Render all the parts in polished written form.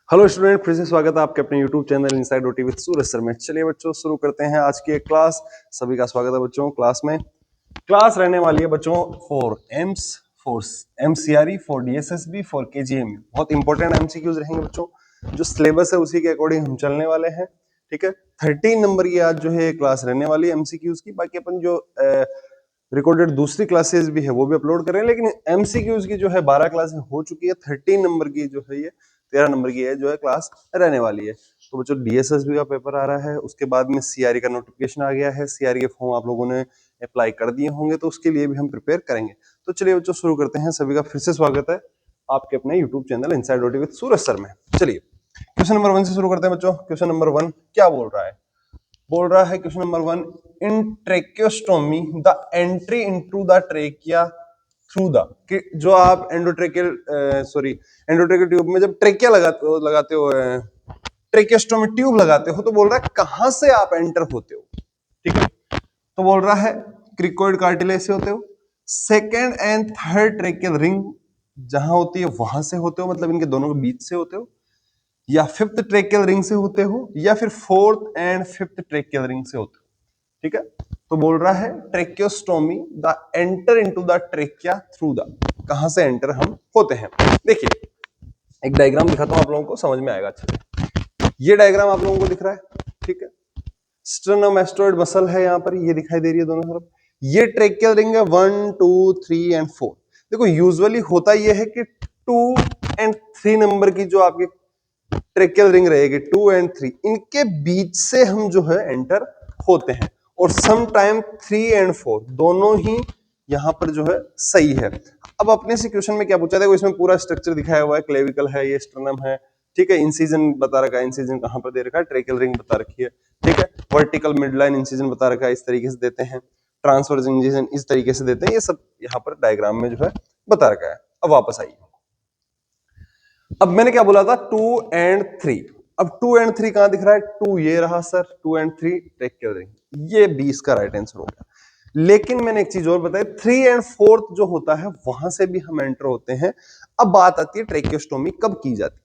Hello student, फिर से स्वागत है आपके अपने YouTube channel inside OT with Suraj sir में। चलिए बच्चों, शुरू करते हैं आज की एक क्लास। सभी का स्वागत है बच्चों। क्लास रहने वाली है बच्चों for AIIMS, for MCRE, for DSSB, for KGMU. बहुत इंपॉर्टेंट एमसीक्यूज रहेंगे बच्चों। जो सिलेबस है उसी के अकॉर्डिंग हम चलने वाले हैं। ठीक है, 13 नंबर की आज जो है क्लास रहने वाली है एमसीक्यूज की। बाकी अपन जो रिकॉर्डेड दूसरी क्लासेस भी है वो भी अपलोड कर रहे हैं, लेकिन एमसीक्यूज की जो है 12 क्लासेस हो चुकी है। 13 नंबर की जो है ये 13 नंबर की है जो है क्लास रहने वाली है। तो बच्चों डीएसएसबी का पेपर आ रहा है, उसके बाद में सीआरई का नोटिफिकेशन आ गया है। सीआरई के फॉर्म आप लोगों ने अप्लाई कर दिए होंगे, तो उसके लिए भी हम प्रिपेयर करेंगे। तो चलिए बच्चों शुरू करते हैं। सभी का फिर से स्वागत है आपके अपने YouTube channel inside OT with Suraj sir में। चलिए क्वेश्चन नंबर 1 से शुरू करते हैं बच्चों। क्वेश्चन नंबर 1 क्या बोल रहा है question number 1, in tracheostomy the entry into the trachea through the, कि जो आप एंडोट्रेकियल ट्यूब में जब ट्रेकिया लगाते हो ट्रेकियोस्टोमी ट्यूब लगाते हो, तो बोल रहा है कहां से आप एंटर होते हो। ठीक है, तो बोल रहा है क्रिकोइड कार्टिलेज से होते हो, second and third tracheal ring जहां होती है वहां से होते हो, मतलब इनके दोनों के बीच से होते हो, या फिफ्थ ट्रेकियल रिंग से होते हो, या फिर fourth and fifth tracheal ring से होते हो। ठीक है, तो बोल रहा है tracheostomy the enter into the trachea through the, कहां से एंटर हम होते हैं। देखिए एक डायग्राम दिखाता हूं आप लोगों को, समझ में आएगा अच्छे से। ये डायग्राम आप लोगों को दिख रहा है। ठीक है, स्टर्नोमैस्टोइड मसल है यहाँ पर, ये दिखाई दे रही है दोनों तरफ। ये ट्रेकियल रिंग है 1 2 3 एंड 4। देखो यूजुअली होता यह है कि 2 एंड 3 नंबर की जो आपकी ट्रेकियल रिंग रहेगी, 2 एंड 3, इनके बीच से हम जो है एंटर होते हैं। और सम टाइम 3 एंड 4 दोनों ही यहां पर जो है सही है। अब अपने से क्वेश्चन में क्या पूछा था, इसमें पूरा स्ट्रक्चर दिखाया हुआ है। क्लेविकल है, ये स्टर्नम है। ठीक है, इंसिजन बता रखा है, इंसिजन कहां पर दे रखा है, ट्रेकियल रिंग बता रखी है। ठीक है, वर्टिकल मिडलाइन इंसिजन बता रखा है, इस तरीके से देते हैं। ट्रांसवर्स इंसिजन इस तरीके से देते हैं। ये सब यहाँ पर डायग्राम में जो है बता रखा है। अब वापस आइए, अब मैंने क्या बोला था, 2 एंड 3। अब 2 एंड 3 कहां दिख रहा है, 2 ये रहा सर, 2 एंड 3 ट्रेकियल रिंग, ये 20 का राइट आंसर हो गया। लेकिन मैंने एक चीज और बताई, 3 एंड 4 जो होता है वहां से भी हम एंटर होते हैं। अब बात आती है ट्रेकियोस्टोमी कब की जाती है।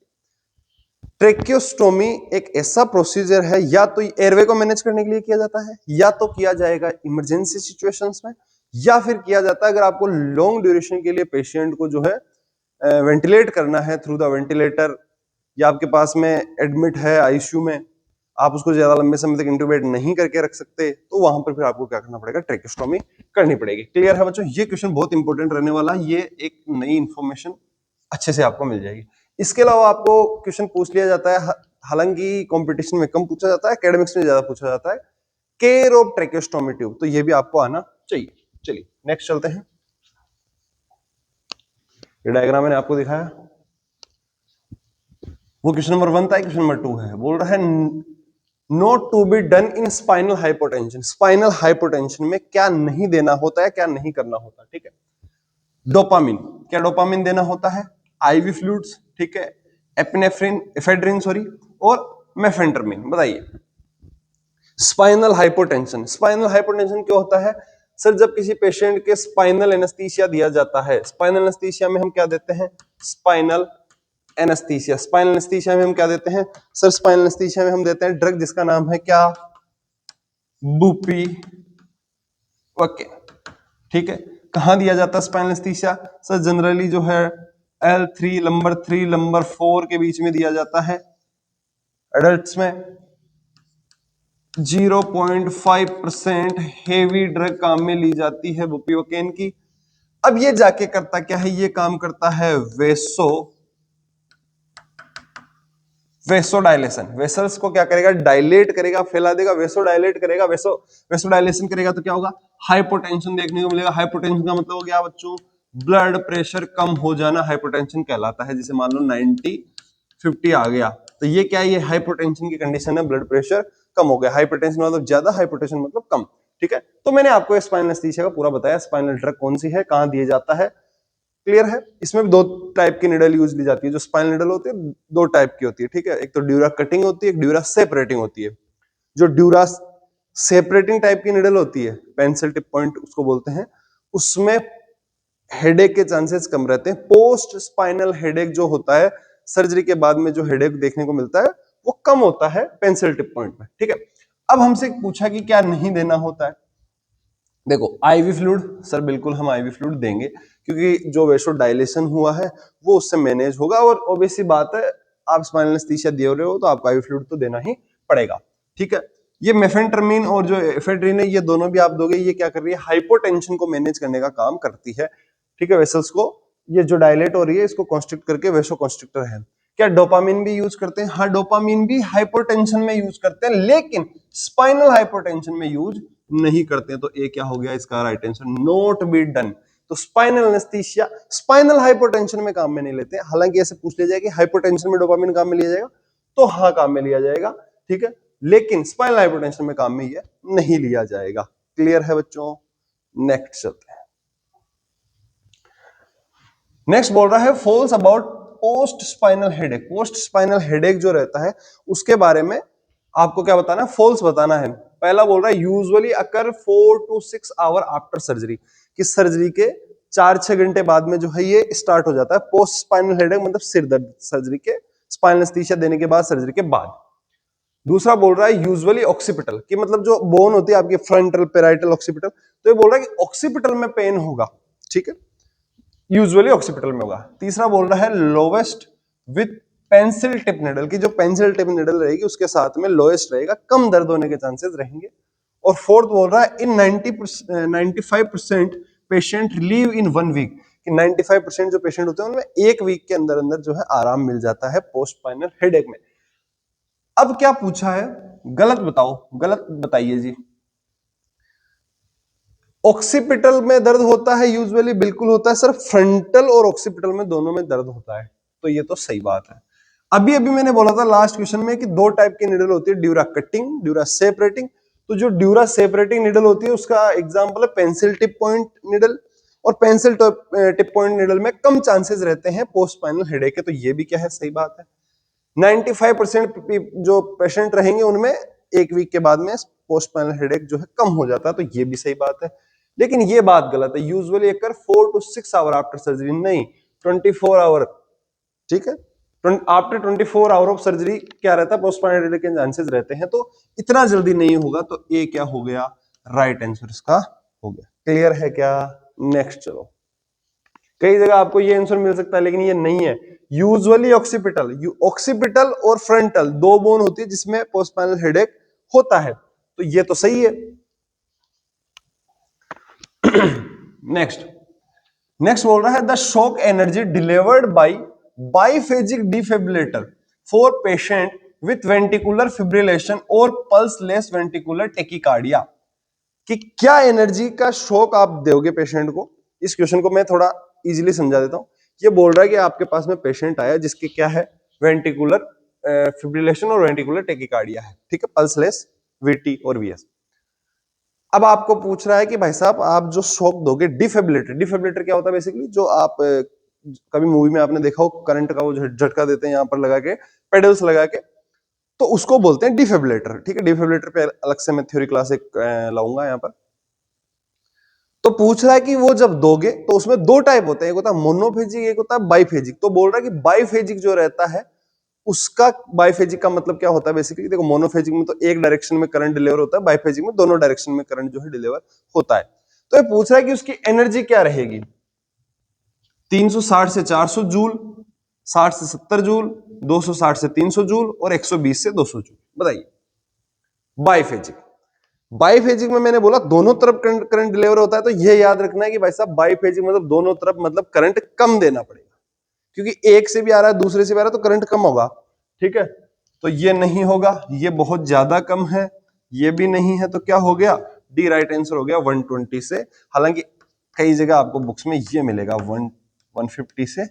ट्रेकियोस्टोमी एक ऐसा प्रोसीजर है, या तो एयरवे को मैनेज करने के लिए किया जाता है, या तो किया जाएगा इमरजेंसी सिचुएशंस में, या फिर किया जाता है अगर आपको लॉन्ग ड्यूरेशन के लिए पेशेंट को जो है वेंटिलेट करना है थ्रू द वेंटिलेटर, या आपके पास में एडमिट है आईसीयू में, आप उसको ज्यादा लंबे समय तक इंट्यूबेट नहीं करके रख सकते, तो वहां पर फिर आपको क्या करना पड़ेगा, ट्रेकियोस्टोमी करनी पड़ेगी। क्लियर है बच्चों, ये क्वेश्चन बहुत इंपॉर्टेंट रहने वाला है। ये एक नई इंफॉर्मेशन अच्छे से आपको मिल जाएगी। इसके अलावा आपको क्वेश्चन पूछ लिया जाता है, हालांकि कंपटीशन में कम पूछा जाता है, एकेडमिक्स में ज्यादा पूछा जाता है, केयर ऑफ ट्रेकियोस्टोमी ट्यूब, तो ये भी आपको आना चाहिए। चलिए नेक्स्ट चलते हैं। ये डायग्राम मैंने आपको दिखाया, वो क्वेश्चन नंबर 1 था। क्वेश्चन नंबर 2 है, बोल रहा है note to be done in spinal hypotension. Spinal hypotension में क्या नहीं देना होता है, क्या नहीं करना होता। ठीक है, डोपामिन, क्या डोपामिन देना होता है, आईवी फ्लूइड्स, ठीक है, एपिनेफ्रिन, एफेड्रिन सॉरी, और मेफेंटरमिन। बताइए स्पाइनल हाइपोटेंशन, स्पाइनल हाइपोटेंशन क्यों होता है सर, जब किसी पेशेंट के स्पाइनल एनेस्थीसिया दिया जाता है। स्पाइनल एनेस्थीसिया में हम क्या देते हैं, स्पाइनल एनेस्थीसिया। स्पाइनल एनेस्थीसिया में हम क्या देते हैं सर, स्पाइनल एनेस्थीसिया में हम देते हैं ड्रग जिसका नाम है क्या, बुपी। ओके, ठीक है, कहां दिया जाता है स्पाइनल एनेस्थीसिया सर, जनरली जो है L3 नंबर 3 नंबर 4 के बीच में दिया जाता है। एडल्ट्स में 0.5% हेवी ड्रग काम में ली जाती है बुपियोकेन की। अब ये जाके करता क्या है, ये काम करता है वेसोडाइलेशन। वेसल्स को क्या करेगा, डायलेट करेगा, फैला देगा, वेसोडाइलेट करेगा। वेसोडाइलेशन करेगा तो क्या होगा, हाइपोटेंशन देखने को मिलेगा। हाइपोटेंशन का मतलब हो गया बच्चों, ब्लड प्रेशर कम हो जाना हाइपोटेंशन कहलाता है। जैसे मान लो 90-50 आ गया, तो ये क्या है, ये हाइपोटेंशन की कंडीशन है, ब्लड प्रेशर कम हो गया। हाइपोटेंशन मतलब ज्यादा, हाइपोटेंशन मतलब कम। ठीक है, तो मैंने आपको स्पाइनल एनेस्थीसिया का पूरा बताया, स्पाइनल ड्रग कौन सी है, कहां दिया जाता है। क्लियर है, इसमें भी 2 टाइप की निडल यूज ली जाती है। जो स्पाइनल निडल होती है 2 टाइप की होती है। ठीक है, एक तो ड्यूरा कटिंग होती है, एक ड्यूरा सेपरेटिंग होती है। जो ड्यूरा सेपरेटिंग टाइप की निडल होती है, पेंसिल टिप पॉइंट उसको बोलते हैं, उसमें हेडेक के चांसेस कम रहते हैं। पोस्ट स्पाइनल हेडेक जो होता है सर्जरी के बाद में जो हेडेक देखने को मिलता है वो कम होता है पेंसिल टिप पॉइंट में। ठीक है, अब हमसे पूछा कि क्या नहीं देना होता है। देखो आईवी फ्लूइड, सर बिल्कुल हम आईवी फ्लूइड देंगे क्योंकि जो वेसो डायलेशन हुआ है वो उससे मैनेज होगा, और ऑब्वियसली बात है आप स्पाइनल एनेस्थीसिया दे रहे हो तो आपको आईवी फ्लूइड तो देना ही पड़ेगा। ठीक है, ये मेफेंट्रामीन और जो एफेड्रिन है ये दोनों भी आप दोगे। ये क्या कर रही है, हाइपोटेंशन को मैनेज करने का काम करती है। ठीक है, वेसल्स को ये जो डायलेट हो रही है इसको कॉन्स्ट्रिक्ट करके वेसो कॉन्स्ट्रिक्टर है। क्या डोपामिन भी यूज करते हैं? हाँ, डोपामिन भी हाइपोटेंशन में यूज करते हैं, लेकिन स्पाइनल हाइपोटेंशन में यूज नहीं करते हैं। तो ए क्या हो गया इसका right answer, not be done. तो स्पाइनल एनेस्थीसिया स्पाइनल हाइपोटेंशन में काम में नहीं लेते हैं। हालांकि ऐसे पूछ लिया जाए कि हाइपोटेंशन में डोपामिन काम में लिया जाएगा, तो हाँ काम में लिया जाएगा। ठीक है, लेकिन स्पाइनल हाइपोटेंशन में काम में ये नहीं लिया जाएगा। क्लियर है बच्चों? नेक्स्ट चलते हैं। नेक्स्ट बोल रहा है falls about post spinal headache. Post spinal headache जो रहता है उसके बारे में आपको क्या बताना है, फॉल्स बताना है। पहला बोल रहा है usually occur 4 to 6 hour after surgery, कि सर्जरी के 4-6 घंटे बाद में जो है ये स्टार्ट हो जाता है पोस्ट स्पाइनल हेडेक, मतलब सिर दर्द सर्जरी के स्पाइनल एनेस्थीसिया देने के बाद, सर्जरी के बाद। दूसरा बोल रहा है यूजुअली ऑक्सीपिटल, कि मतलब जो बोन होती है आपकी फ्रंटल पेराइटल ऑक्सीपिटल, तो ये बोल रहा है कि ऑक्सीपिटल में पेन होगा। ठीक है, यूजुअली ऑक्सीपिटल में होगा। तीसरा बोल रहा है lowest with pencil tip needle, की जो पेंसिल टिप निडल रहेगी उसके साथ में लोएस्ट रहेगा, कम दर्द होने के चांसेस रहेंगे। और फोर्थ बोल रहा है इन 95% पेशेंट रिलीव इन 1 वीक, कि 95% जो पेशेंट होते हैं उनमें 1 वीक के अंदर अंदर जो है आराम मिल जाता है पोस्ट स्पाइनल हेडेक में। अब क्या पूछा है, गलत बताओ, गलत बताइए जी। ऑक्सीपिटल में दर्द होता है यूजुअली, बिल्कुल होता है सर, फ्रंटल और ऑक्सीपिटल में दोनों में दर्द होता है, तो ये तो सही बात है। अभी अभी मैंने बोला था लास्ट क्वेश्चन में कि 2 टाइप की निडल होती है, ड्यूरा कटिंग, ड्यूरा सेपरेटिंग। तो जो ड्यूरा सेपरेटिंग निडल होती है उसका एग्जांपल है पेंसिल टिप पॉइंट निडल, और पेंसिल टिप पॉइंट निडल में कम चांसेस रहते हैं पोस्ट स्पाइनल हेडेक के, तो ये भी क्या है, सही बात है। 95% जो पेशेंट रहेंगे उनमें 1 वीक के बाद में पोस्ट स्पाइनल हेडेक जो है कम हो जाता है, तो ये भी सही बात है। लेकिन ये बात गलत है, usually occur 4 to 6 hour after surgery, नहीं 24 आवर। ठीक है, आफ्टर 24 आवर ऑफ सर्जरी क्या रहता है, पोस्ट स्पाइनल हेडेक के चांसेस रहते हैं, तो इतना जल्दी नहीं होगा। तो ए क्या हो गया, राइट आंसर इसका हो गया। क्लियर है क्या? नेक्स्ट चलो। कई जगह आपको ये आंसर मिल सकता है लेकिन ये नहीं है। यूजुअली ऑक्सीपिटल, ऑक्सीपिटल और फ्रंटल 2 बोन होती है जिसमें पोस्ट स्पाइनल हेडेक होता है, तो ये तो सही है। नेक्स्ट बोल रहा है the shock energy delivered by biphasic defibrillator for patient with ventricular fibrillation और पल्सलेस वेंटिकुलर टेकिकार्डिया, कि क्या एनर्जी का शॉक आप दोगे पेशेंट को। इस क्वेश्चन को मैं थोड़ा इजीली समझा देता हूं। ये बोल रहा है कि आपके पास में पेशेंट आया जिसके क्या है, वेंटिकुलर फिब्रिलेशन और वेंटिकुलर टेकिकार्डिया है। ठीक है, पल्सलेस वीटी और वीएस। अब आपको पूछ रहा है कि भाई साहब आप जो शॉक दोगे डिफिब्रिलेटर, डिफिब्रिलेटर क्या होता है बेसिकली, जो आप कभी मूवी में आपने देखा हो करंट का वो झटका देते हैं यहां पर लगा के, पेडल्स लगा के, तो उसको बोलते हैं डिफिब्रिलेटर। ठीक है, डिफिब्रिलेटर पे अलग से मैं थ्योरी क्लास एक लाऊंगा यहां पर। तो पूछ रहा है कि वो जब दोगे तो उसमें 2 टाइप होते हैं, एक होता है मोनोफेजिक, एक होता है बाइफेजिक। तो बोल रहा है कि बाइफेजिक जो रहता है उसका, बाइफेजिक का मतलब क्या होता है बेसिकली, देखो मोनोफेजिक में तो एक डायरेक्शन में करंट डिलीवर होता है, बाइफेजिक में दोनों डायरेक्शन में करंट जो है डिलीवर होता है। तो ये पूछ रहा है कि उसकी एनर्जी क्या रहेगी, 360 से 400 जूल, 60 से 70 जूल, 260 से 300 जूल और 120 से 200 जूल। बताइए बाइफेजिक। बाइफेजिक में मैंने बोला दोनों तरफ करंट डिलीवर होता है, तो यह याद रखना है कि भाई साहब बाइफेजिक मतलब दोनों तरफ, मतलब करंट कम देना पड़ेगा, क्योंकि एक से भी आ रहा है दूसरे से भी आ रहा है तो करंट कम होगा। ठीक है, तो ये नहीं होगा, ये बहुत ज्यादा कम है, ये भी नहीं है, तो क्या हो गया, डी राइट आंसर हो गया 120 से। हालांकि कई जगह आपको बुक्स में ये मिलेगा 150 से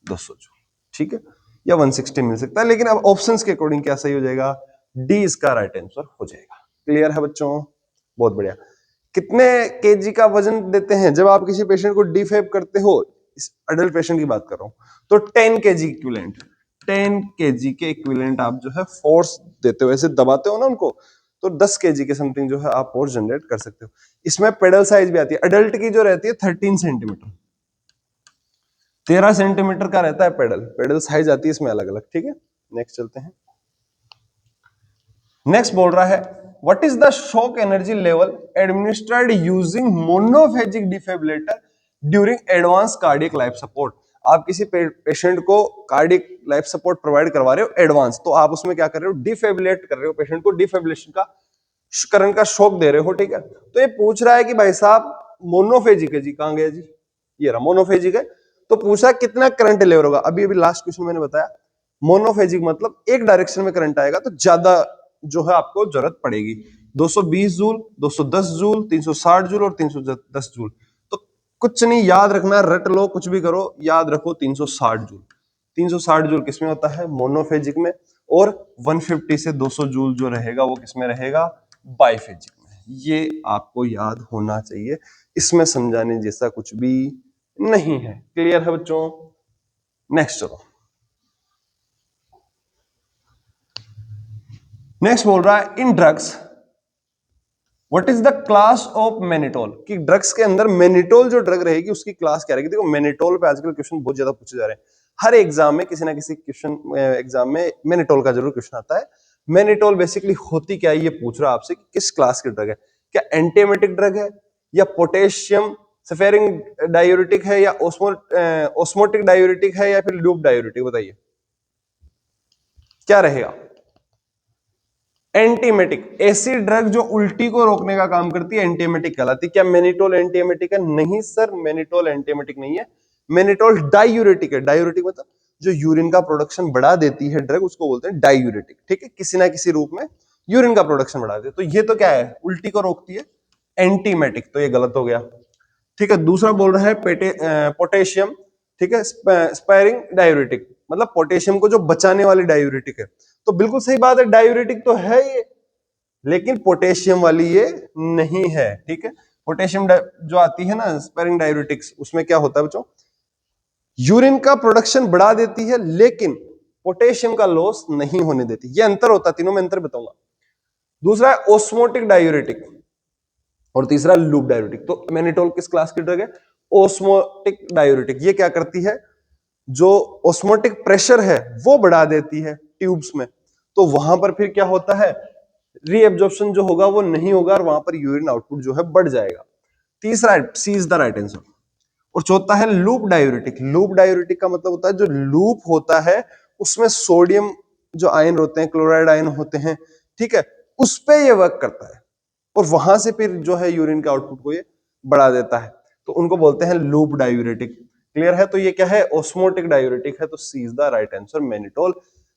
200 जूल, ठीक है, या 160 मिल सकता है, लेकिन अब ऑप्शंस के अकॉर्डिंग क्या सही हो जाएगा, डी इसका राइट आंसर हो जाएगा। क्लियर है बच्चों? बहुत बढ़िया। कितने केजी का वजन देते हैं जब आप किसी पेशेंट को डिफेब करते हो, इस अडल्ट पेशेंट की बात कर रहा हूं, तो 10 केजी इक्विवेलेंट, 10 केजी के इक्विवेलेंट आप जो है फोर्स देते हो, ऐसे दबाते हो ना उनको, तो 10 केजी के समथिंग जो है आप फोर्स जनरेट कर सकते हो। इसमें पेडल साइज भी आती है, अडल्ट की जो रहती है 13 सेंटीमीटर, 13 सेंटीमीटर का रहता है पेडल, पेडल साइज आती है इसमें अलग अलग, ठीक है। नेक्स्ट चलते हैं। नेक्स्ट बोल रहा है what is the shock energy level administered using monophasic defibrillator during advance cardiac life support. आप किसी पेशेंट को कार्डियक लाइफ सपोर्ट प्रोवाइड करवा रहे हो एडवांस, तो आप उसमें क्या कर रहे हो, डिफिब्रिलेट कर रहे हो पेशेंट को, डिफिब्रिलेशन का करंट का शॉक दे रहे हो, ठीक है। तो ये पूछ रहा है कि भाई साहब मोनोफेजिक है जी, कहां गया जी, ये रहा मोनोफेजिक है, तो पूछा कितना करंट लेवल होगा। अभी अभी लास्ट क्वेश्चन मैंने बताया मोनोफेजिक मतलब एक डायरेक्शन में करंट आएगा तो ज्यादा जो है आपको जरूरत पड़ेगी। 220 जूल, 210 जूल, 360 जूल और 310 जूल। तो कुछ नहीं याद रखना, रट लो कुछ भी करो, याद रखो 360 जूल। 360 जूल किसमें होता है, मोनोफेजिक में, और 150 से 200 जूल जो रहेगा वो किसमें रहेगा, बाइफेजिक में। ये आपको याद होना चाहिए, इसमें समझाने जैसा कुछ भी नहीं है। क्लियर है बच्चों? नेक्स्ट चलो। नेक्स्ट बोल रहा है in drugs what is the class of mannitol, कि ड्रग्स के अंदर मेनिटोल जो ड्रग रहेगी उसकी क्लास क्या रहेगी। देखो मेनिटोल पे आजकल क्वेश्चन बहुत ज्यादा पूछे जा रहे हैं, हर एग्जाम में किसी ना किसी क्वेश्चन एग्जाम में मेनिटोल का जरूर क्वेश्चन आता है। मेनिटोल बेसिकली होती क्या है ये पूछ रहा है आपसे कि किस क्लास की ड्रग है, क्या एंटीएमेटिक ड्रग है, या पोटेशियम सफेरिंग डायूरेटिक है, या ओस्मोटिक डायूरेटिक है, या फिर लूप डायूरेटिक, बताइए क्या रहेगा। एंटीएमेटिक, ऐसी ड्रग जो उल्टी को रोकने का काम करती है एंटीएमेटिक कहलाती है। क्या मेनिटोल एंटीएमेटिक है? नहीं सर, मेनिटोल एंटीएमेटिक नहीं है, मेनिटोल डायूरेटिक है। डायूरेटिक मतलब जो यूरिन का प्रोडक्शन बढ़ा देती है ड्रग, उसको बोलते हैं डायूरेटिक, ठीक है, किसी ना किसी रूप में यूरिन का प्रोडक्शन बढ़ा देती है। तो ये तो क्या है, उल्टी को रोकती है, एंटीमेटिक, तो ये गलत हो गया, ठीक है। दूसरा बोल रहा है पोटेशियम, ठीक है, स्पायरिंग डायूरेटिक, मतलब पोटेशियम को जो बचाने वाली डायूरेटिक है। तो बिल्कुल सही बात है, डायूरेटिक तो है ये, लेकिन पोटेशियम वाली ये नहीं है, ठीक है। पोटेशियम जो आती है ना स्पायरिंग डायूरेटिक्स, उसमें क्या होता है बच्चों, यूरिन का प्रोडक्शन बढ़ा देती है लेकिन पोटेशियम का लॉस नहीं होने देती। ये अंतर होता है, तीनों में अंतर बताऊंगा। दूसरा है ओस्मोटिक डायूरेटिक और तीसरा लूप डायूरेटिक। तो मेनिटोल किस क्लास की ड्रग है, ओस्मोटिक डायूरेटिक। ये क्या करती है, जो ओस्मोटिक प्रेशर है वो बढ़ा देती है ट्यूब्स में, तो वहां पर फिर क्या होता है, रीएब्जॉर्प्शन जो होगा वो नहीं होगा और वहां पर यूरिन आउटपुट जो है बढ़ जाएगा। तीसरा सी इज द राइट आंसर। और चौथा है लूप डायूरेटिक। लूप डायूरेटिक का मतलब होता है जो लूप होता है उसमें सोडियम जो आयन होते हैं, क्लोराइड आयन होते हैं, ठीक है, उस पे ये वर्क करता है और वहां से फिर जो है यूरिन के आउटपुट को ये बढ़ा देता है, तो उनको बोलते हैं लूप डायूरेटिक। क्लियर है? तो ये क्या है, ओस्मोटिक डायूरेटिक है, तो C is the right answer mannitol.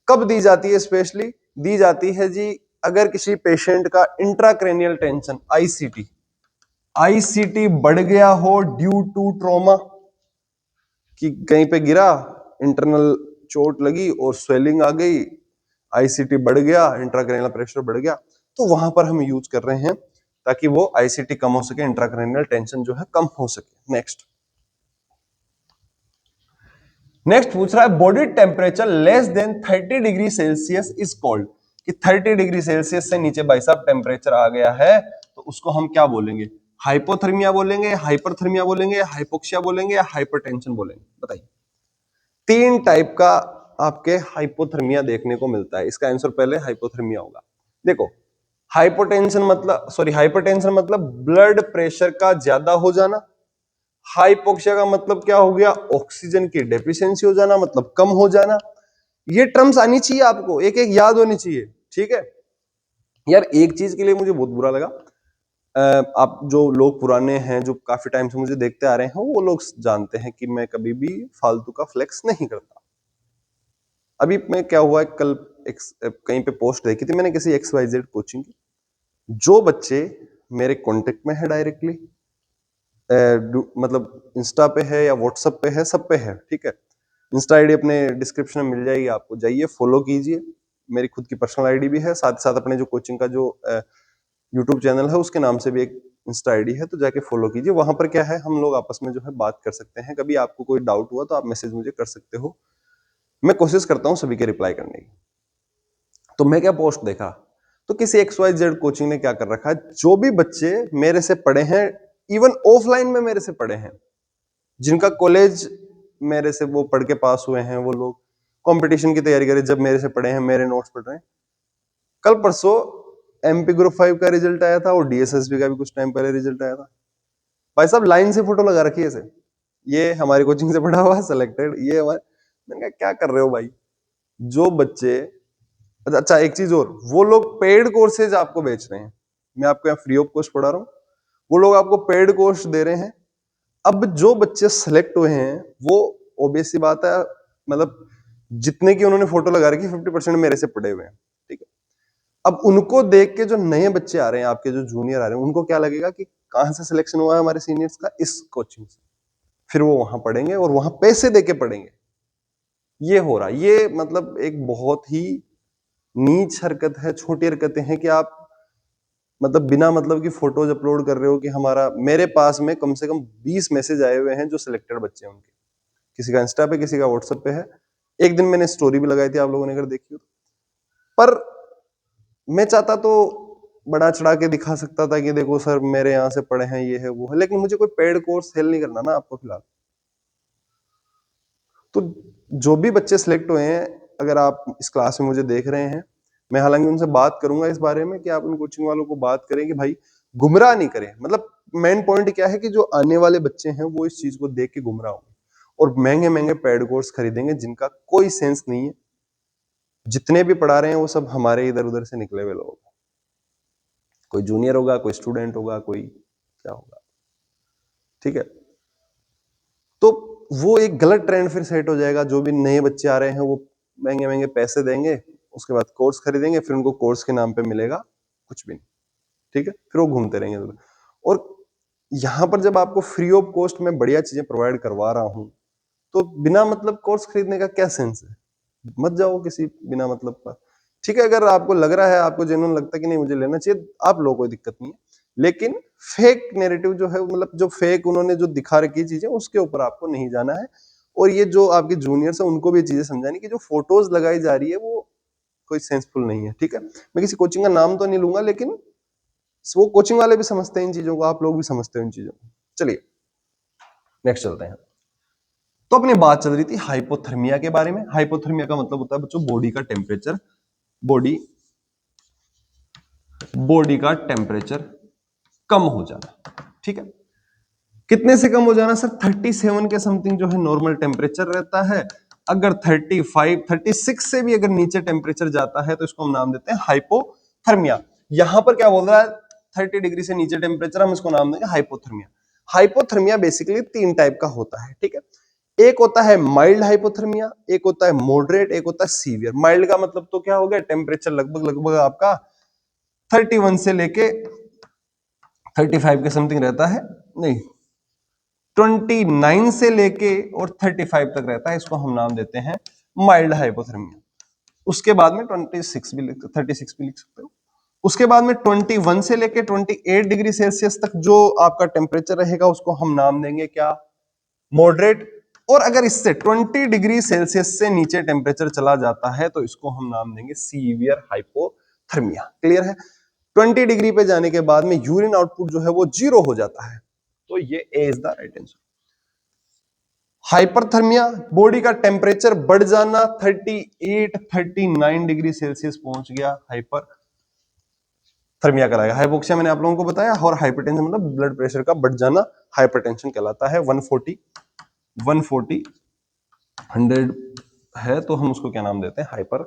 कब दी जाती है, स्पेशली दी जाती है जी अगर किसी पेशेंट का इंट्राक्रेनियल टेंशन आईसीटी, आईसीटी बढ़ गया हो ड्यू टू ट्रॉमा, कि कहीं पे गिरा, इंटरनल चोट लगी और स्वेलिंग आ गई, आईसीटी बढ़ गया, इंट्राक्रेनियल प्रेशर बढ़ गया, तो वहां पर हम यूज कर रहे हैं ताकि वो आईसीटी कम हो सके, इंट्राक्रेनियल टेंशन जो है कम हो सके। नेक्स्ट पूछ रहा है body temperature less than 30 degree Celsius is called, कि 30 डिग्री सेल्सियस से नीचे भाई साहब टेम्परेचर आ गया है तो उसको हम क्या बोलेंगे, हाइपोथर्मिया बोलेंगे, हाइपरथर्मिया बोलेंगे, हाइपोक्सिया बोलेंगे, या हाइपरटेंशन बोलेंगे, बताइए। तीन टाइप का आपके हाइपोथर्मिया देखने को मिलता है, इसका आंसर पहले हाइपोथर्मिया होगा। देखो हाइपरटेंशन मतलब ब्लड प्रेशर का ज्यादा हो जाना, हाइपोक्सिया का मतलब क्या हो गया, ऑक्सीजन की डेफिशिएंसी हो जाना, मतलब कम हो जाना। ये टर्म्स आनी चाहिए आपको, एक एक याद होनी चाहिए, ठीक है। यार एक चीज के लिए मुझे बहुत बुरा लगा, आप जो लोग पुराने हैं जो काफी टाइम से मुझे देखते आ रहे हैं वो लोग जानते हैं कि मैं कभी भी फालतू का फ्लेक्स नहीं करता। अभी मैं क्या हुआ है, कल कहीं पे पोस्ट देखी थी मैंने किसी XYZ कोचिंग की, जो बच्चे मेरे कांटेक्ट में है डायरेक्टली, मतलब इंस्टा पे है या व्हाट्सएप पे है, सब पे है, ठीक है। इंस्टा आईडी अपने डिस्क्रिप्शन में मिल जाएगी आपको, जाइए फॉलो कीजिए, मेरी खुद की पर्सनल आईडी भी है, साथ ही साथ अपने जो कोचिंग का जो यूट्यूब चैनल है उसके नाम से भी एक इंस्टा आईडी है, तो जाके फॉलो कीजिए। वहां पर क्या है, हम लोग आपस में जो है बात कर सकते हैं, कभी आपको कोई डाउट हुआ तो आप मैसेज मुझे कर सकते हो, मैं कोशिश करता हूँ सभी के रिप्लाई करने की। तो मैं क्या पोस्ट देखा, तो किसी XYZ कोचिंग ने क्या कर रखा है, जो भी बच्चे मेरे से पढ़े हैं, इवन ऑफलाइन में मेरे से पढ़े हैं, जिनका कॉलेज मेरे से वो पढ़ के पास हुए हैं, वो लोग कंपटीशन की तैयारी करें जब मेरे से पढ़े हैं, मेरे नोट्स पढ़ रहे हैं। कल परसों एमपी ग्रुप 5 का रिजल्ट आया था और डीएसएसबी का भी कुछ टाइम पहले रिजल्ट आया था। भाई साहब लाइन से फोटो लगा रखी है इसे, ये हमारी कोचिंग से पढ़ा हुआ सिलेक्टेड, ये हमारे, मैंने कहा क्या कर रहे हो भाई। जो बच्चे, अच्छा एक चीज और, वो लोग पेड कोर्सेज आपको बेच रहे हैं, मैं आपको यहाँ फ्री ऑफ कॉस्ट पढ़ा रहा हूँ, वो लोग आपको पेड कोर्स दे रहे हैं। अब जो बच्चे सेलेक्ट हुए हैं वो ऑब्वियस सी बात है, मतलब जितने की उन्होंने फोटो लगा रखी 50% मेरे से पढ़े हुए हैं, ठीक है। अब उनको देख के जो नए बच्चे आ रहे हैं, आपके जो जूनियर आ रहे हैं, उनको क्या लगेगा कि कहां से सिलेक्शन हुआ है हमारे सीनियर्स का, इस कोचिंग से, फिर वो वहां पढ़ेंगे और वहां पैसे देके पढ़ेंगे। ये हो रहा है, ये मतलब एक बहुत ही नीच हरकत है, छोटी हरकतें हैं कि आप मतलब बिना मतलब की फोटोज अपलोड कर रहे हो कि हमारा, मेरे पास में कम से कम 20 मैसेज आए हुए हैं जो सिलेक्टेड बच्चे हैं उनके, किसी का इंस्टा पे, किसी का व्हाट्सएप पे है। एक दिन मैंने स्टोरी भी लगाई थी, आप लोगों ने अगर देखी हो। पर मैं चाहता तो बड़ा चढ़ा के दिखा सकता था कि देखो सर मेरे यहाँ से पढ़े हैं, ये है वो है, लेकिन मुझे कोई पेड कोर्स सेल नहीं करना ना आपको फिलहाल। तो जो भी बच्चे सिलेक्ट हुए हैं, अगर आप इस क्लास में मुझे देख रहे हैं, मैं हालांकि उनसे बात करूंगा इस बारे में कि आप उन कोचिंग वालों को बात करें कि भाई गुमराह नहीं करें। मतलब मेन पॉइंट क्या है कि जो आने वाले बच्चे हैं वो इस चीज को देख के गुमराह होंगे और महंगे महंगे पेड कोर्स खरीदेंगे जिनका कोई सेंस नहीं है। जितने भी पढ़ा रहे हैं वो सब हमारे इधर उधर से निकले हुए लोग, कोई जूनियर होगा, कोई स्टूडेंट होगा, कोई क्या होगा, ठीक है। तो वो एक गलत ट्रेंड फिर सेट हो जाएगा। जो भी नए बच्चे आ रहे हैं वो महंगे महंगे पैसे देंगे, उसके बाद कोर्स खरीदेंगे, फिर उनको कोर्स के नाम पे मिलेगा कुछ भी नहीं, ठीक है। फिर वो घूमते रहेंगे उधर। और यहाँ पर जब आपको फ्री ऑफ कॉस्ट में बढ़िया चीजें प्रोवाइड करवा रहा हूं, तो बिना मतलब कोर्स खरीदने का क्या सेंस है। मत जाओ किसी बिना मतलब का, ठीक है। अगर आपको लग रहा है, आपको जेन्युइन लगता है कि नहीं मुझे लेना चाहिए, आप लो, कोई दिक्कत नहीं है। लेकिन फेक नैरेटिव जो है, मतलब जो फेक उन्होंने जो दिखा रखी चीजें, उसके ऊपर आपको नहीं जाना है। और ये जो आपके जूनियर्स है उनको भी चीजें समझानी कि जो फोटोज लगाई जा रही है वो कोई सेंसफुल नहीं है, ठीक है। मैं किसी कोचिंग का नाम तो नहीं लूंगा, लेकिन वो कोचिंग वाले भी समझते हैं इन चीजों को, आप लोग भी समझते हो इन चीजों को। चलिए नेक्स्ट चलते हैं। तो अपनी बात चल रही थी हाइपोथर्मिया के बारे में। हाइपोथर्मिया का मतलब होता है बच्चों बॉडी का टेम्परेचर, बॉडी का टेम्परेचर कम हो जाना, ठीक है। कितने से कम हो जाना सर? 37 के समथिंग जो है नॉर्मल टेम्परेचर रहता है। अगर 35, 36 से भी अगर नीचे टेम्परेचर जाता है तो इसको हम नाम देते हैं हाइपोथर्मिया। यहां पर क्या बोल रहा है? 30 डिग्री से नीचे टेम्परेचर, हम इसको नाम देंगे हाइपोथर्मिया। हाइपोथर्मिया बेसिकली 3 टाइप का होता है, ठीक है। एक होता है माइल्ड हाइपोथर्मिया, एक होता है मॉडरेट, एक होता है सीवियर। माइल्ड का मतलब तो क्या हो गया, टेम्परेचर लगभग लगभग आपका 31 से लेके 35 के समथिंग रहता है, नहीं 29 से लेके और 35 तक रहता है, इसको हम नाम देते हैं माइल्ड हाइपोथर्मिया। उसके बाद में 26 भी 36 भी लिख सकते हो। उसके बाद में 21 से लेके 28 डिग्री सेल्सियस तक जो आपका टेम्परेचर रहेगा उसको हम नाम देंगे क्या, मॉडरेट। और अगर इससे 20 डिग्री सेल्सियस से नीचे टेम्परेचर चला जाता है तो इसको हम नाम देंगे सीवियर हाइपोथर्मिया। क्लियर है? 20 डिग्री पे जाने के बाद में यूरिन आउटपुट जो है वो 0 हो जाता है, तो ये A is the right answer. Hyperthermia, body का टेम्परेचर बढ़ जाना, 38, 39 डिग्री सेल्सियस पहुंच गया, हाइपर थर्मिया कहलाएगा। हाइपोक्सिया मैंने आप लोगों को बताया, और हाइपरटेंशन मतलब ब्लड प्रेशर का बढ़ जाना हाइपरटेंशन कहलाता है। 140, 100 है तो हम उसको क्या नाम देते हैं, हाइपर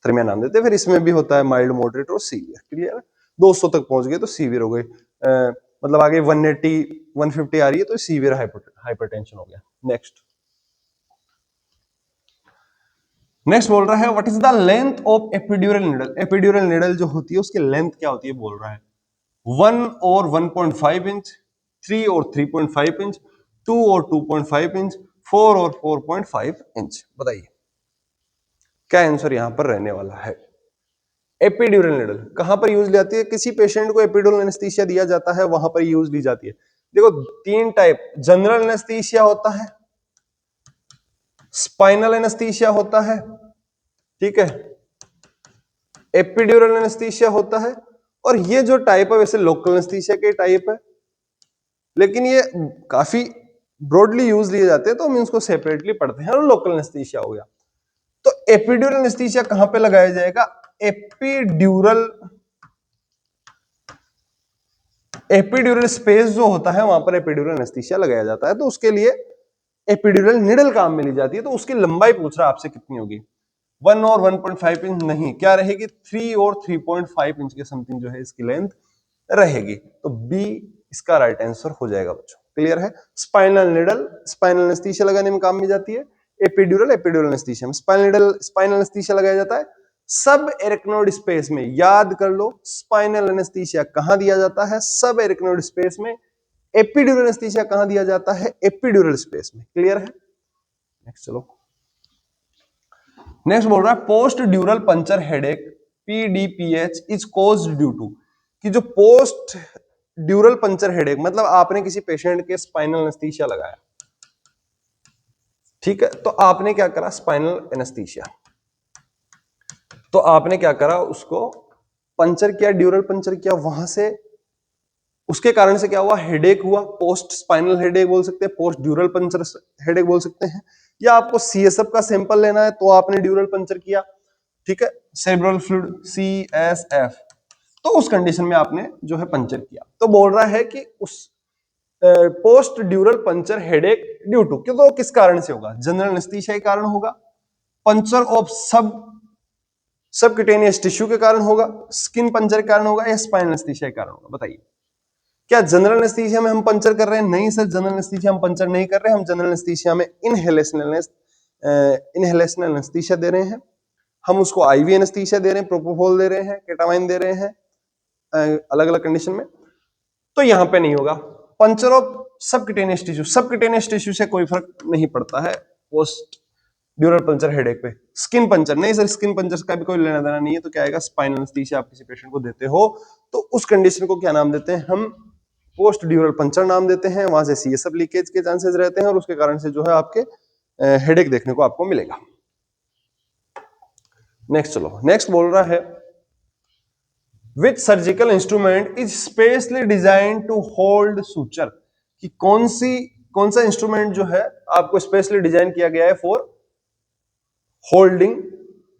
थर्मिया नाम देते हैं। फिर इसमें भी होता है माइल्ड, मॉडरेट और सीवियर। क्लियर है? 200 तक पहुंच गए तो सीवियर हो गई, मतलब आगे 180, 150 आ रही है तो सीवियर हाइपरटेंशन हो गया। नेक्स्ट बोल रहा है what is the length of epidural needle. Epidural needle जो होती है उसकी लेंथ क्या होती है बोल रहा है, 1 और 1.5 इंच, 3 और 3.5 इंच, 2 और 2.5 इंच, 4 और 4.5 इंच। बताइए क्या आंसर यहां पर रहने वाला है। एपिड्यूरल नीडल कहां पर यूज ली जाती है? किसी पेशेंट को एपिड्यूरल एनेस्थीसिया दिया जाता है वहां पर यूज ली जाती है। देखो 3 टाइप, जनरल एनेस्थीसिया होता है, स्पाइनल एनेस्थीसिया होता है, ठीक है, एपिड्यूरल एनेस्थीसिया होता है। और ये जो टाइप है वैसे लोकल एनेस्थीसिया के टाइप है, लेकिन ये काफी ब्रॉडली यूज लिए जाते हैं तो हम इसको सेपरेटली पढ़ते हैं। और लोकल एनेस्थीसिया हो गया। तो एपिड्यूरल एनेस्थीसिया कहां पे लगाया जाएगा? एपिड्यूरल स्पेस जो होता है वहां पर एपिड्यूरल एनेस्थीसिया लगाया जाता है। तो उसके लिए एपिड्यूरल निडल काम में ली जाती है। तो उसकी लंबाई पूछ रहा है आपसे कितनी होगी, 1 और 1.5 इंच नहीं, क्या रहेगी 3 और 3.5 इंच के समथिंग जो है इसकी लेंथ रहेगी। तो बी इसका राइट आंसर हो जाएगा बच्चों। क्लियर है? स्पाइनल निडल स्पाइनल एनेस्थीसिया लगाने में काम में जाती है। एपिड्यूरल एपिड्यूरल एनेस्थीसिया में। स्पाइनल निडल स्पाइनल एनेस्थीसिया लगाया जाता है सब एरिकनोइड स्पेस में। याद कर लो स्पाइनल एनेस्थीसिया कहां दिया जाता है? सब एरिकनोइड स्पेस में। एपिड्यूरल एनेस्थीसिया कहां दिया जाता है? एपिड्यूरल स्पेस में। क्लियर है? नेक्स्ट चलो। नेक्स्ट बोल रहा है post dural puncture headache PDPH is caused due to, कि जो पोस्ट ड्यूरल पंचर हेडेक मतलब आपने किसी पेशेंट के स्पाइनल एनेस्थीसिया लगाया, ठीक है, तो आपने क्या करा स्पाइनल एनेस्थीसिया, तो आपने क्या करा उसको पंचर किया, ड्यूरल पंचर किया, वहां से उसके कारण से क्या हुआ? हेडेक हुआ। पोस्ट स्पाइनल हेडेक बोल सकते हैं, पोस्ट ड्यूरल पंचर हेडेक बोल सकते हैं। या आपको CSF का सैंपल लेना है तो आपने ड्यूरल पंचर किया, ठीक है, सेरेब्रल फ्लूइड CSF, तो उस कंडीशन में आपने जो है पंचर किया। तो बोल रहा है कि उस post dural puncture headache due to, क्यों तो किस कारण से होगा? जनरल एनेस्थीसिया के कारण होगा, पंचर ऑफ सबक्यूटेनियस टिश्यू के कारण होगा, स्किन पंचर के कारण होगा, या स्पाइनल एनेस्थीसिया के कारण होगा? बताइए। क्या जनरल एनेस्थीसिया में हम पंचर कर रहे हैं? नहीं सर, जनरल एनेस्थीसिया हम पंचर नहीं कर रहे हैं। हम जनरल एनेस्थीसिया में इनहेलेशनल एनेस्थीसिया दे रहे हैं। हम उसको IV एनेस्थीसिया दे रहे हैं, प्रोपोफॉल दे रहे हैं, केटामाइन दे रहे हैं अलग अलग कंडीशन में। तो यहां पे नहीं होगा। पंचर ऑफ सबक्यूटेनियस टिश्यू से कोई फर्क नहीं पड़ता है पोस्ट ड्यूरल पंचर हेडेक पे। स्किन पंचर नहीं सर, स्किन पंचर का भी कोई लेना देना नहीं है। तो क्या आएगा? स्पाइनल एनेस्थीसिया आप किसी पेशेंट को देते हो तो उस कंडीशन को क्या नाम देते हैं? हम पोस्ट ड्यूरल पंचर नाम देते हैं। वहां से CSF लीकेज के चांसेस रहते हैं और उसके कारण से जो है आपके हेडेक देखने को आपको मिलेगा। नेक्स्ट चलो। नेक्स्ट बोल रहा है which surgical instrument is specially design to hold suture, कि कौन सा इंस्ट्रूमेंट जो है आपको स्पेशली डिजाइन किया गया है फॉर होल्डिंग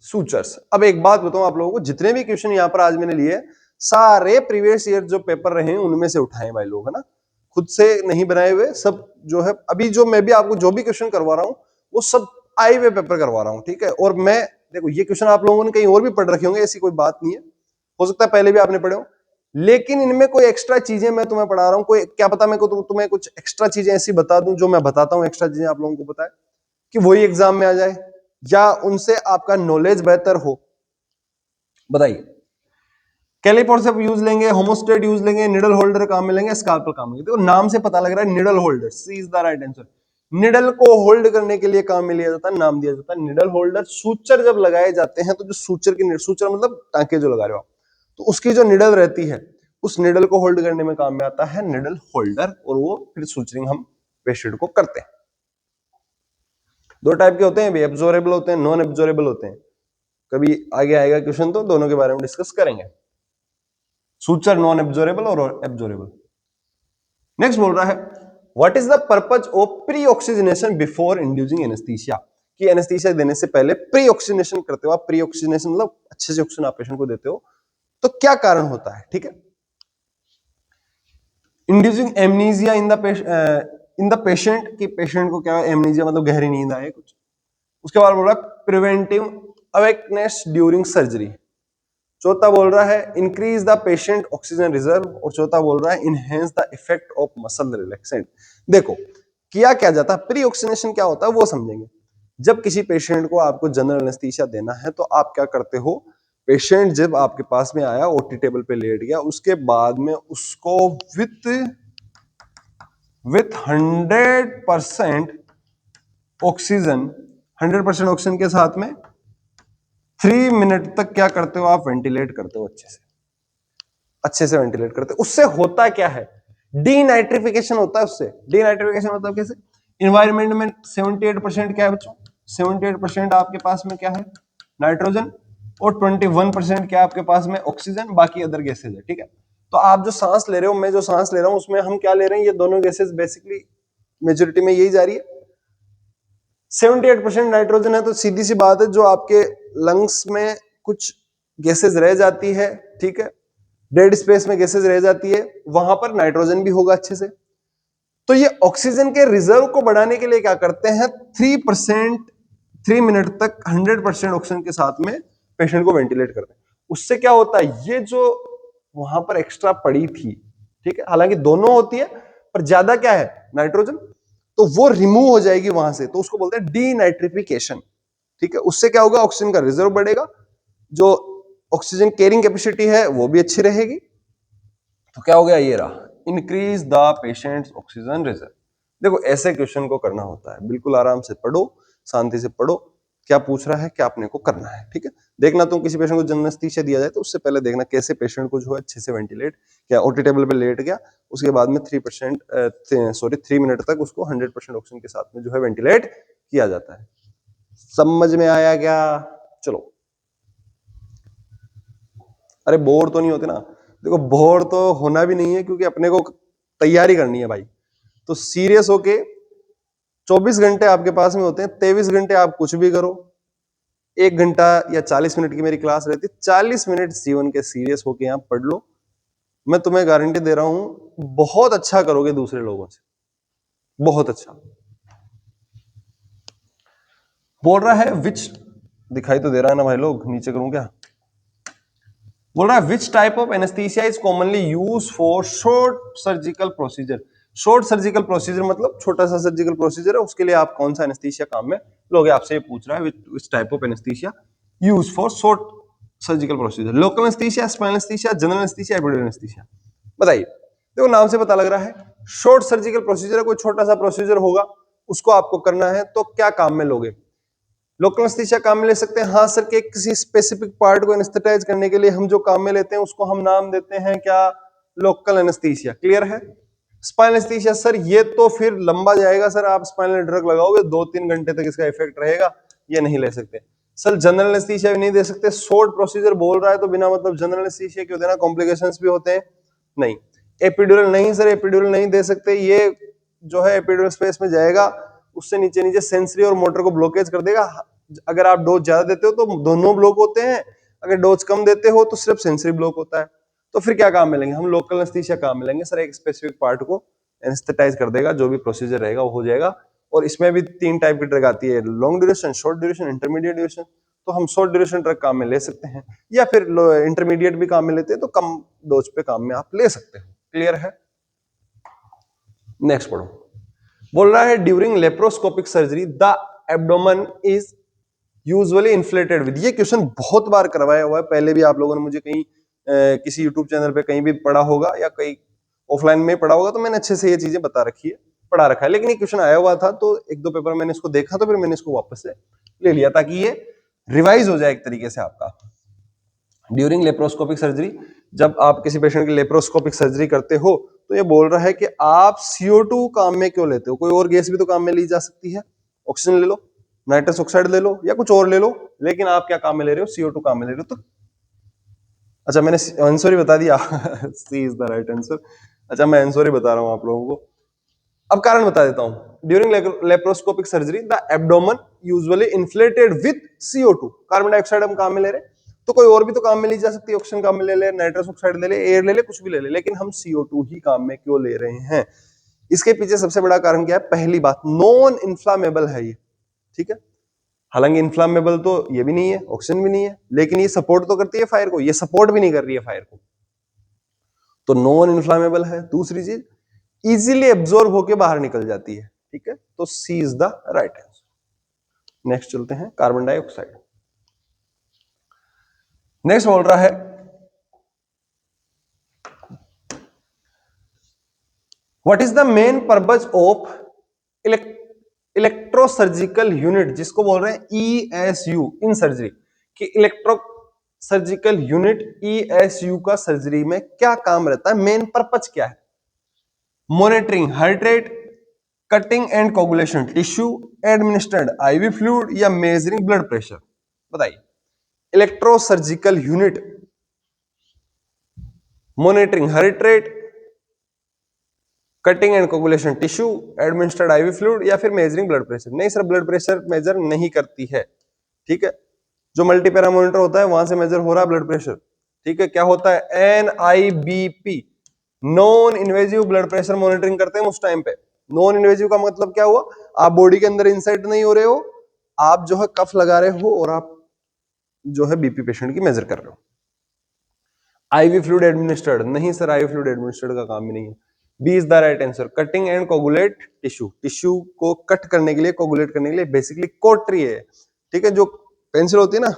सूचर्स। अब एक बात बताऊं आप लोगों को, जितने भी क्वेश्चन यहां पर आज मैंने लिए सारे प्रीवियस ईयर जो पेपर रहे उनमें से उठाए भाई लोग, है ना, खुद से नहीं बनाए हुए सब जो है। अभी जो मैं भी आपको जो भी क्वेश्चन करवा रहा हूं वो सब आए हुए पेपर करवा रहा हूं, ठीक है। और मैं देखो ये क्वेश्चन आप लोगों ने कहीं और भी पढ़ रखे होंगे, ऐसी कोई बात नहीं है, हो सकता है पहले भी आपने पढ़े हो, लेकिन इनमें कोई एक्स्ट्रा चीजें मैं तुम्हें पढ़ा रहा हूं। कोई क्या पता मैं को तुम्हें कुछ एक्स्ट्रा चीजें ऐसी बता दूं जो मैं बताता हूं, एक्स्ट्रा चीजें आप लोगों को बताए कि वही एग्जाम में आ जाए या उनसे आपका नॉलेज बेहतर हो। बताइए। कैलिपर से यूज लेंगे, होमोस्टेट यूज लेंगे, निडल होल्डर काम में लेंगे, स्काल्पल काम में। देखो नाम से पता लग रहा है needle holder, C is the right answer. Needle को होल्ड करने के लिए काम में लिया जाता है, नाम दिया जाता है निडल होल्डर। सूचर जब लगाए जाते हैं तो जो सूचर मतलब टांके जो लगा रहे हो आप, तो उसकी जो निडल रहती है उस निडल को होल्ड करने में काम में आता है निडल होल्डर, और वो फिर सूचरिंग हम पेशेंट को करते हैं। दो टाइप के होते हैं, एब्जॉर्बेबल होते हैं, नॉन एब्जॉर्बेबल होते हैं। कभी आगे आएगा क्वेश्चन तो दोनों के बारे में डिस्कस करेंगे, सूचर नॉन एब्जॉर्बेबल और एब्जॉर्बेबल। नेक्स्ट बोल रहा है what is the purpose of pre oxygenation before inducing anaesthesia, कि एनेस्थीसिया देने से पहले प्री ऑक्सीजनेशन करते हो आप। प्री ऑक्सीजनेशन मतलब अच्छे से ऑक्सीजन आप पेशेंट को देते हो, तो क्या कारण होता है, ठीक है। Inducing amnesia in the patient, कि पेशेंट को क्या एमनीजिया मतलब गहरी नींद आए कुछ। उसके बाद बोल रहा है प्रिवेंटिव अवेकनेस ड्यूरिंग सर्जरी। चौथा बोल रहा है increase the patient oxygen reserve, और चौथा बोल रहा है enhance the effect of muscle relaxant. देखो किया क्या जाता है, प्री ऑक्सीजनेशन क्या होता है वो समझेंगे। जब किसी पेशेंट को आपको जनरल एनेस्थीसिया देना है तो आप क्या करते हो, पेशेंट जब आपके पास में आया OT टेबल पे लेट गया, उसके बाद में उसको विथ 100% ऑक्सीजन, 100% ऑक्सीजन के साथ में 3 मिनट तक क्या करते हो आप, वेंटिलेट करते हो, अच्छे से वेंटिलेट करते हो। उससे होता क्या है, डीनाइट्रिफिकेशन होता है उससे। डीनाइट्रिफिकेशन मतलब कैसे, इन्वायरमेंट में 78% क्या है बच्चों, 78% आपके पास में क्या है, नाइट्रोजन, और 21% क्या आपके पास में ऑक्सीजन, बाकी अदर गैसेज है, ठीक है। तो आप जो सांस ले रहे हो, मैं जो सांस ले रहा हूं, उसमें हम क्या ले रहे हैं, ये दोनों गैसेज बेसिकली मेजोरिटी में यही जा रही है। 78% नाइट्रोजन है, तो सीधी सी बात है जो आपके लंग्स में कुछ गैसेज रह जाती है, ठीक है, डेड स्पेस में गैसेज रह जाती है, वहां पर नाइट्रोजन भी होगा अच्छे से। तो ये ऑक्सीजन के रिजर्व को बढ़ाने के लिए क्या करते हैं, 3% 3 मिनट तक 100% ऑक्सीजन के साथ में पेशेंट को वेंटिलेट करते हैं। उससे क्या होता है, ये जो वहां पर एक्स्ट्रा पड़ी थी, ठीक है, हालांकि दोनों होती है पर ज्यादा क्या है, नाइट्रोजन, तो वो रिमूव हो जाएगी वहां से, तो उसको बोलते हैं डीनाइट्रिफिकेशन। ठीक है, उससे क्या होगा, ऑक्सीजन का रिजर्व बढ़ेगा, जो ऑक्सीजन कैरिंग कैपेसिटी है वो भी अच्छी रहेगी। तो क्या हो गया, ये रहा, increase the patients oxygen reserve. देखो ऐसे क्वेश्चन को करना होता है, बिल्कुल आराम से पढ़ो, शांति से पढ़ो, क्या पूछ रहा है, क्या अपने को करना है। ठीक है, देखना तुम किसी पेशेंट को जनरल एनेस्थीसिया दिया जाए तो उससे पहले देखना कैसे पेशेंट को जो है अच्छे से वेंटिलेट, क्या ओटी टेबल पे लेट गया, उसके बाद में 3 मिनट तक उसको 100% ऑक्सीजन के साथ में जो है वेंटिलेट किया जाता है। समझ में आया क्या? चलो, अरे बोर तो नहीं होते ना, देखो बोर तो होना भी नहीं है क्योंकि अपने को तैयारी करनी है भाई। तो सीरियस होके 24 घंटे आपके पास में होते हैं, 23 घंटे आप कुछ भी करो, 1 घंटा या 40 मिनट की मेरी क्लास रहती है, 40 मिनट जीवन के सीरियस होके यहाँ पढ़ लो, मैं तुम्हें गारंटी दे रहा हूं बहुत अच्छा करोगे दूसरे लोगों से, बहुत अच्छा। बोल रहा है विच, दिखाई तो दे रहा है ना भाई लोग, नीचे करूं क्या? बोल रहा है which type of anaesthesia is commonly use for short surgical procedure. Short surgical procedure मतलब छोटा सा सर्जिकल प्रोसीजर है, उसके लिए आप कौन सा एनेस्थीसिया काम में लोगे, आपसे ये पूछ रहा है which type of anaesthesia use for short surgical procedure. Local anaesthesia, spinal anaesthesia, general anaesthesia, epidural anaesthesia. बताइए, देखो नाम से पता लग रहा है शॉर्ट सर्जिकल प्रोसीजर है, कोई छोटा सा प्रोसीजर होगा, उसको आपको करना है, तो क्या काम में लोगे? लोकल एनेस्थीसिया काम में ले सकते हैं, हाँ सर, के किसी स्पेसिफिक पार्ट को एनेस्थेटाइज करने के लिए हम जो काम में लेते हैं उसको हम नाम देते हैं क्या, लोकल एनेस्थीसिया। क्लियर है? स्पाइनल एनेस्थीसिया सर ये तो फिर लंबा जाएगा सर, आप स्पाइनल ड्रग लगाओगे 2-3 घंटे तक इसका इफेक्ट रहेगा, ये नहीं ले सकते। सर जनरल एनेस्थीसिया भी नहीं दे सकते, शॉर्ट प्रोसीजर बोल रहा है तो बिना मतलब जनरल एनेस्थीसिया क्यों देना, कॉम्प्लिकेशंस भी होते हैं। नहीं, एपिड्यूरल नहीं सर, एपिड्यूरल नहीं दे सकते, ये जो है एपिड्यूरल स्पेस में जाएगा, उससे नीचे नीचे सेंसरी और मोटर को ब्लॉकेज कर देगा। अगर आप डोज ज्यादा देते हो तो दोनों ब्लॉक होते हैं, अगर डोज कम देते हो तो सिर्फ सेंसरी ब्लॉक होता है। तो फिर क्या काम मिलेंगे, हम लोकल एनेस्थीसिया काम मिलेंगे सर, एक स्पेसिफिक पार्ट को एनेस्थेटाइज कर देगा, जो भी प्रोसीजर रहेगा वो हो जाएगा। और इसमें भी 3 टाइप की ड्रग आती है, long duration, short duration, intermediate duration. तो हम शॉर्ट ड्यूरेशन ड्रग काम में ले सकते हैं, या फिर इंटरमीडिएट भी काम में लेते हैं, तो कम डोज पे काम में आप ले सकते हो। क्लियर है? नेक्स्ट पढ़ो। बोल रहा है during laparoscopic surgery the abdomen is usually inflated with. ये क्वेश्चन बहुत बार करवाया हुआ है, पहले भी आप लोगों ने मुझे कहीं किसी यूट्यूब चैनल पे कहीं भी पढ़ा होगा या कहीं ऑफलाइन में पढ़ा होगा, तो मैंने अच्छे से ये चीजें बता रखी है, पढ़ा रखा है। लेकिन ये क्वेश्चन आया हुआ था तो 1-2 पेपर मैंने इसको देखा, तो फिर मैंने इसको वापस से ले लिया ताकि ये रिवाइज हो जाए एक तरीके से आपका। ड्यूरिंग लेप्रोस्कोपिक सर्जरी, जब आप किसी पेशेंट की लेप्रोस्कोपिक सर्जरी करते हो तो ये बोल रहा है कि आप CO2 काम में क्यों लेते हो, कोई और गैस भी तो काम में ली जा सकती है, ऑक्सीजन ले लो, नाइट्रस ऑक्साइड ले लो, या कुछ और ले लो, लेकिन आप क्या काम में ले रहे हो, CO2 काम में ले रहे हो। तो अच्छा, मैंने आंसर ही बता दिया सी इज द राइट आंसर। अच्छा, मैं आंसर ही बता रहा हूं आप लोगों को, अब कारण बता देता हूं। During laparoscopic surgery the abdomen usually inflated with CO2, carbon dioxide हम काम में ले रहे हैं, तो कोई और भी तो काम में ली जा सकती है, ऑक्सीजन काम में ले ले, नाइट्रस ऑक्साइड ले ले, एयर ले ले, कुछ भी ले ले, लेकिन हम CO2 ही काम में क्यों ले रहे हैं? इसके पीछे सबसे बड़ा कारण क्या है? पहली बात, नॉन इन्फ्लामेबल है ये, ठीक है, हालांकि इन्फ्लामेबल तो ये भी नहीं है, ऑक्सीजन भी नहीं है, लेकिन ये सपोर्ट तो करती है फायर को, ये सपोर्ट भी नहीं कर रही है फायर को, तो नॉन इन्फ्लामेबल है। दूसरी चीज, इजीली एब्जॉर्ब होके बाहर निकल जाती है, ठीक है, तो C is the right answer. Next चलते हैं, कार्बन डाइऑक्साइड। नेक्स्ट बोल रहा है what is the main purpose of electrosurgical unit, जिसको बोल रहे हैं ESU इन सर्जरी, कि इलेक्ट्रो सर्जिकल यूनिट ESU का सर्जरी में क्या काम रहता है, मेन पर्पज क्या है? Monitoring heart rate, cutting and coagulation tissue, administered IV fluid, या मेजरिंग ब्लड प्रेशर। बताइए, electrosurgical unit monitoring heart rate, cutting and coagulation tissue, administered IV fluid, या फिर मेजरिंग ब्लड प्रेशर। नहीं सर, ब्लड प्रेशर मेजर नहीं करती है, ठीक है। जो मल्टीपैरा मॉनिटर होता है वहां से मेजर हो रहा है ब्लड प्रेशर, ठीक है। क्या होता है, NIBP, non invasive blood pressure monitoring करते हैं उस टाइम पे। नॉन इन्वेजिव का मतलब क्या हुआ, आप बॉडी के अंदर इंसर्ट नहीं हो रहे हो, आप जो है कफ लगा रहे हो और आप जो है बीपी पेशेंट की मेजर कर रहे हो। आईवी फ्लूइड एडमिनिस्टर्ड, नहीं सर, आईवी फ्लूइड एडमिनिस्टर्ड का काम ही नहीं है। B is the right answer. Cutting and coagulate tissue, tissue को कट करने के लिए, कोगुलेट करने के लिए बेसिकली कोटरी है, ठीक है। जो पेंसिल होती है ना,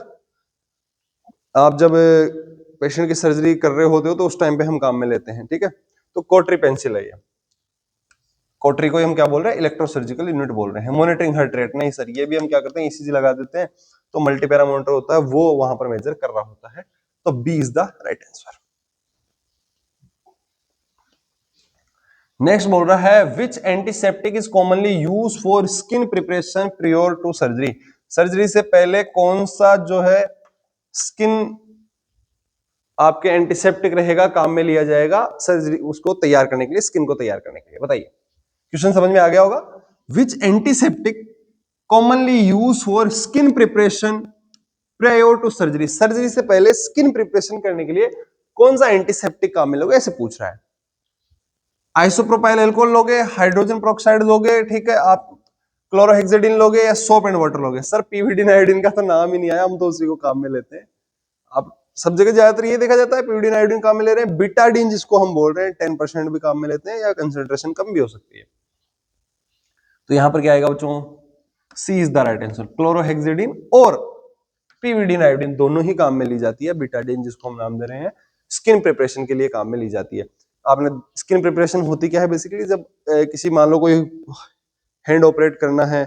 आप जब पेशेंट की सर्जरी कर रहे होते हो तो उस टाइम पे हम काम में लेते हैं, ठीक है। तो कोटरी पेंसिल है ये। कोटरी को हम क्या बोल रहे हैं, इलेक्ट्रोसर्जिकल यूनिट बोल रहे हैं। मॉनिटरिंग हार्ट रेट, नहीं सर, ये भी हम क्या करते हैं, ईसीजी लगा देते हैं, तो मल्टीपैरा मॉनिटर होता है वो वहां पर मेजर कर रहा होता है। तो B is the right answer. Next बोल रहा है, which antiseptic is commonly use for skin preparation prior to surgery. Surgery से पहले कौन सा जो है स्किन आपके एंटीसेप्टिक रहेगा, काम में लिया जाएगा सर्जरी उसको तैयार करने के लिए, स्किन को तैयार करने के लिए। बताइए, क्वेश्चन समझ में आ गया होगा। Which antiseptic commonly use for skin preparation prior to surgery, surgery से पहले स्किन प्रिपरेशन करने के लिए कौन सा एंटीसेप्टिक काम में लोगे, ऐसे पूछ रहा है। आइसोप्रोपाइल अल्कोहल लोगे, हाइड्रोजन प्रोक्साइड लोगे, ठीक है, आप क्लोरोहेक्सिडिन लोगे, या सोप एंड वाटर लोगे। सर पीवीडिन आयोडीन का तो नाम ही नहीं आया, हम तो उसी को काम में लेते हैं। अब सब जगह ज्यादातर ये देखा जाता है पीवीडिन आयोडीन काम में ले रहे हैं। बिटाडीन जिसको हम बोल रहे हैं 10% भी काम में लेते हैं, या कंसेंट्रेशन कम भी हो सकती है। तो यहां पर क्या आएगा बच्चों, सी इज द राइट आंसर। क्लोरोहेक्सिडिन और पीवीडिन आयोडीन दोनों ही काम में ली जाती है। बिटाडीन जिसको हम नाम दे रहे हैं स्किन प्रिपरेशन के लिए काम में ली जाती है। आपने स्किन प्रिपरेशन होती क्या है बेसिकली, जब किसी मान लो कोई हैंड ऑपरेट करना है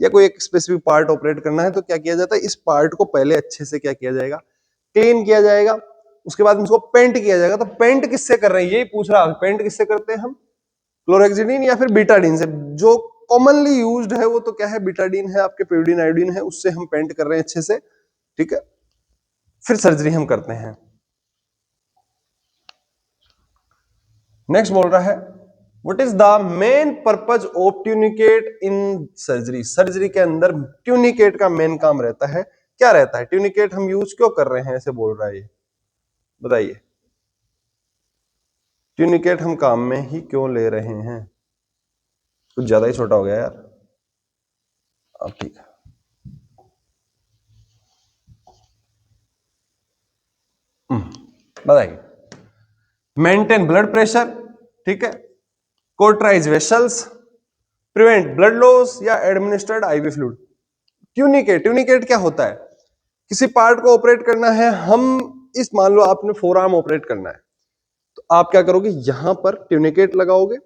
या कोई एक स्पेसिफिक पार्ट ऑपरेट करना है, तो क्या किया जाता है, इस पार्ट को पहले अच्छे से क्या किया जाएगा, क्लीन किया जाएगा, उसके बाद उसको पेंट किया जाएगा। तो पेंट किससे कर रहे हैं, यही पूछ रहा है, पेंट किससे करते हैं हम, क्लोरोहेक्सिडिन या फिर बिटाडीन से। जो कॉमनली यूज्ड है वो तो क्या है, बिटाडीन है, आपके पीवीडिन आयोडीन है, उससे हम पेंट कर रहे हैं अच्छे से, ठीक है। फिर सर्जरी हम करते हैं। नेक्स्ट बोल रहा है, what is the main purpose of tunicate in surgery, surgery के अंदर ट्यूनिकेट का मेन काम रहता है, क्या रहता है, ट्यूनिकेट हम यूज क्यों कर रहे हैं, ऐसे बोल रहा है ये, बताइए। ट्यूनिकेट हम काम में ही क्यों ले रहे हैं, कुछ ज्यादा ही छोटा हो गया यार। अब ठीक है, बताइए। मेंटेन ब्लड प्रेशर, ठीक है, कोटराइज वेसल्स, प्रिवेंट ब्लड लॉस, या administered IV fluid. Tunicate, tunicate क्या होता है, किसी पार्ट को ऑपरेट करना है, हम इस मान लो आपने फोर आर्म ऑपरेट करना है, तो आप क्या करोगे, यहां पर ट्यूनिकेट लगाओगे,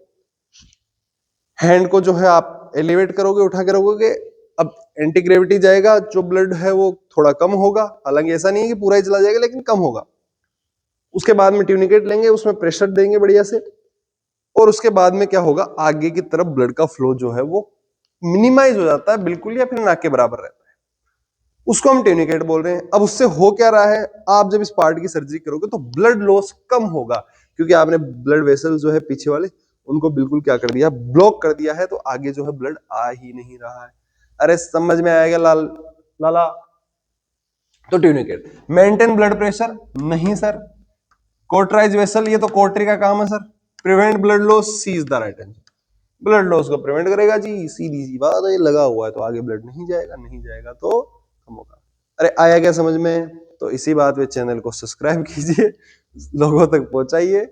हैंड को जो है आप एलिवेट करोगे, उठा के रखोगे। अब एंटी ग्रेविटी जाएगा, जो ब्लड है वो थोड़ा कम होगा, हालांकि ऐसा नहीं है कि पूरा ही चला जाएगा, लेकिन कम होगा। उसके बाद में ट्यूनिकेट लेंगे, उसमें प्रेशर देंगे बढ़िया से, और उसके बाद में क्या होगा, आगे की तरफ ब्लड का फ्लो जो है वो मिनिमाइज हो जाता है बिल्कुल, या फिर ना के बराबर रहता है, उसको हम ट्यूनिकेट बोल रहे हैं। अब उससे हो क्या रहा है, आप जब इस पार्ट की सर्जरी करोगे तो ब्लड लॉस कम होगा, क्योंकि आपने ब्लड वेसल जो है पीछे वाले उनको बिल्कुल क्या कर दिया, ब्लॉक कर दिया है, तो आगे जो है ब्लड आ ही नहीं रहा है। अरे समझ में आएगा लाला। तो ट्यूनिकेट। मेंटेन ब्लड प्रेशर, नहीं सर। कोटराइज वेसल, ये तो कोटरी का काम है sir. Prevent blood loss, C is the right answer. Blood loss को प्रिवेंट करेगा जी, सीधी सी बात है, लगा हुआ है तो आगे ब्लड नहीं जाएगा, नहीं जाएगा तो कम होगा। अरे आया क्या समझ में, तो इसी बात पे चैनल को सब्सक्राइब कीजिए, लोगों तक पहुंचाइए,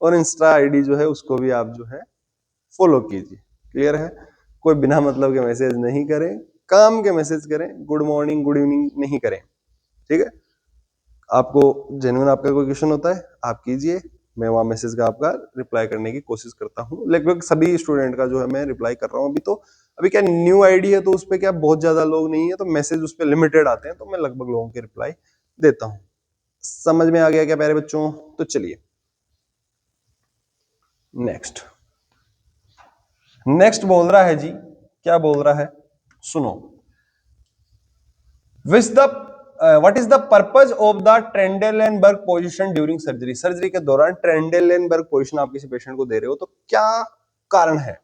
और इंस्टा आईडी जो है उसको भी आप जो है फॉलो कीजिए। क्लियर है, कोई बिना मतलब के मैसेज नहीं करें, काम के मैसेज करें, गुड मॉर्निंग गुड इवनिंग नहीं करें, ठीक है। आपको जेन्युइन आपका कोई क्वेश्चन होता है आप कीजिए, मैं वहां मैसेज का आपका रिप्लाई करने की कोशिश करता हूँ। लगभग सभी स्टूडेंट का जो है मैं रिप्लाई कर रहा हूँ। अभी तो अभी क्या न्यू आईडी है, तो उस पर क्या बहुत ज्यादा लोग नहीं है, तो मैसेज उस पर लिमिटेड आते हैं, तो मैं लगभग लोगों के रिप्लाई देता हूँ। समझ में आ गया क्या प्यारे बच्चों, तो चलिए नेक्स्ट। नेक्स्ट बोल रहा है जी, क्या बोल रहा है, सुनो। Which the what is the purpose of the Trendelenburg position during surgery, surgery के दौरान ट्रेंडेलेनबर्ग पोजीशन आप किसी पेशेंट को दे रहे हो, तो क्या कारण है।